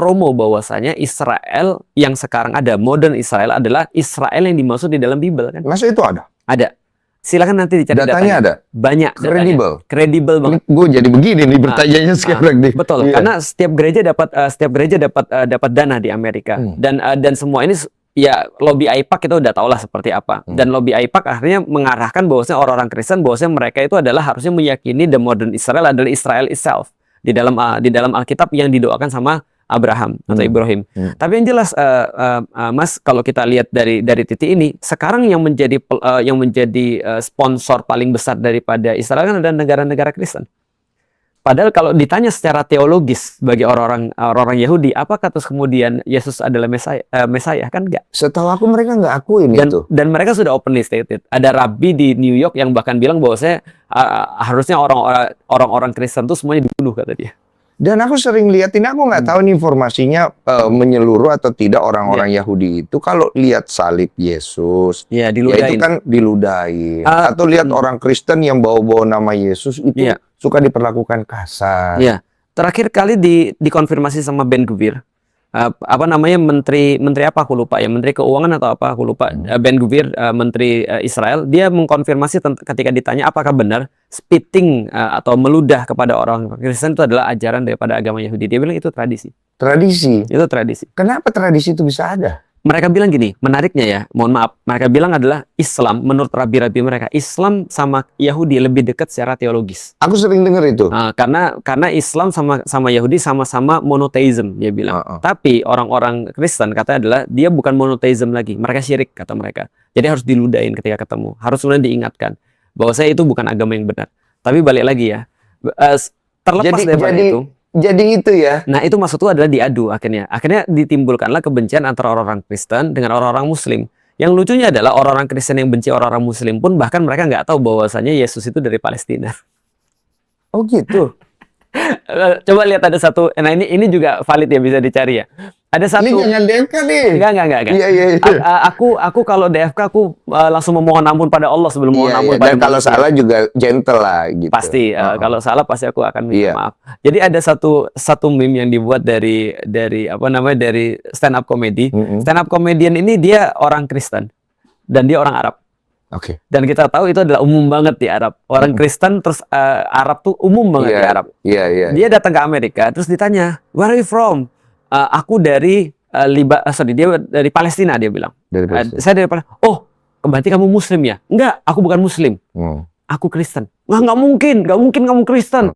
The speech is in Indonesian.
promo bahwasanya Israel yang sekarang ada, modern Israel adalah Israel yang dimaksud di dalam Bible kan? Masa itu ada? Ada. Silakan nanti dicari Datanya ada? Banyak Kredibel? Kredibel banget. Gue jadi begini nih bertanyanya sekarang nih. Betul, karena setiap gereja dapat dana di Amerika. Dan semua ini ya lobby AIPAC kita udah tahu lah seperti apa. Dan lobby AIPAC akhirnya mengarahkan bahwasanya orang-orang Kristen bahwasanya mereka itu adalah harusnya meyakini the modern Israel adalah Israel itself di dalam Alkitab yang didoakan sama Abraham atau Ibrahim. Tapi yang jelas Mas, kalau kita lihat dari titik ini, sekarang yang menjadi sponsor paling besar daripada Israel kan ada negara-negara Kristen. Padahal kalau ditanya secara teologis bagi orang Yahudi, apakah terus kemudian Yesus adalah Mesaya? Kan enggak. Setahu aku mereka nggak akuin itu. Dan mereka sudah openly stated. Ada rabi di New York yang bahkan bilang bahwa harusnya orang-orang Kristen itu semuanya dibunuh, kata dia. Dan aku sering lihat ini, aku nggak tahu nih informasinya menyeluruh atau tidak orang-orang Yahudi itu kalau lihat salib Yesus, ya itu kan diludahin. Atau lihat orang Kristen yang bawa-bawa nama Yesus itu suka diperlakukan kasar. Iya. Terakhir kali dikonfirmasi sama Ben-Gvir, menteri apa aku lupa ya, menteri keuangan atau apa aku lupa. Ben-Gvir, menteri Israel, dia mengkonfirmasi ketika ditanya apakah benar spitting atau meludah kepada orang Kristen itu adalah ajaran daripada agama Yahudi. Dia bilang itu tradisi. Tradisi? Itu tradisi. Kenapa tradisi itu bisa ada? Mereka bilang gini, menariknya ya, mohon maaf, mereka bilang adalah Islam, menurut rabi-rabi mereka, Islam sama Yahudi lebih dekat secara teologis. Aku sering dengar itu. Karena Islam sama Yahudi sama-sama monotheism, dia bilang. Tapi orang-orang Kristen katanya adalah dia bukan monotheism lagi, mereka syirik, kata mereka. Jadi harus diludahin ketika ketemu, harus kemudian diingatkan bahwa saya itu bukan agama yang benar. Tapi balik lagi ya, terlepas dari itu. Jadi itu ya. Nah, itu maksudku adalah diadu akhirnya. Akhirnya ditimbulkanlah kebencian antara orang-orang Kristen dengan orang-orang Muslim. Yang lucunya adalah orang-orang Kristen yang benci orang-orang Muslim pun bahkan mereka nggak tahu bahwasanya Yesus itu dari Palestina. Oh gitu. Coba lihat ada satu. Nah ini juga valid ya, bisa dicari ya. Ada satu. Ini jangan DFK nih. Enggak. Iya. Aku kalau DFK aku langsung memohon ampun pada Allah sebelum mohon ampun pada dan kalau salah juga gentle lah gitu. Pasti kalau salah pasti aku akan minta maaf. Jadi ada satu meme yang dibuat dari stand up comedy. Stand up comedian ini dia orang Kristen dan dia orang Arab. Oke. Dan kita tahu itu adalah umum banget di Arab. Orang Kristen terus Arab tuh umum banget di Arab. Iya. Dia datang ke Amerika terus ditanya, "Where are you from?" Aku dari dia dari Palestina, dia bilang. Saya dari Palestina. Oh, berarti kamu Muslim ya? Enggak, aku bukan Muslim. Aku Kristen. Wah, nggak mungkin kamu Kristen.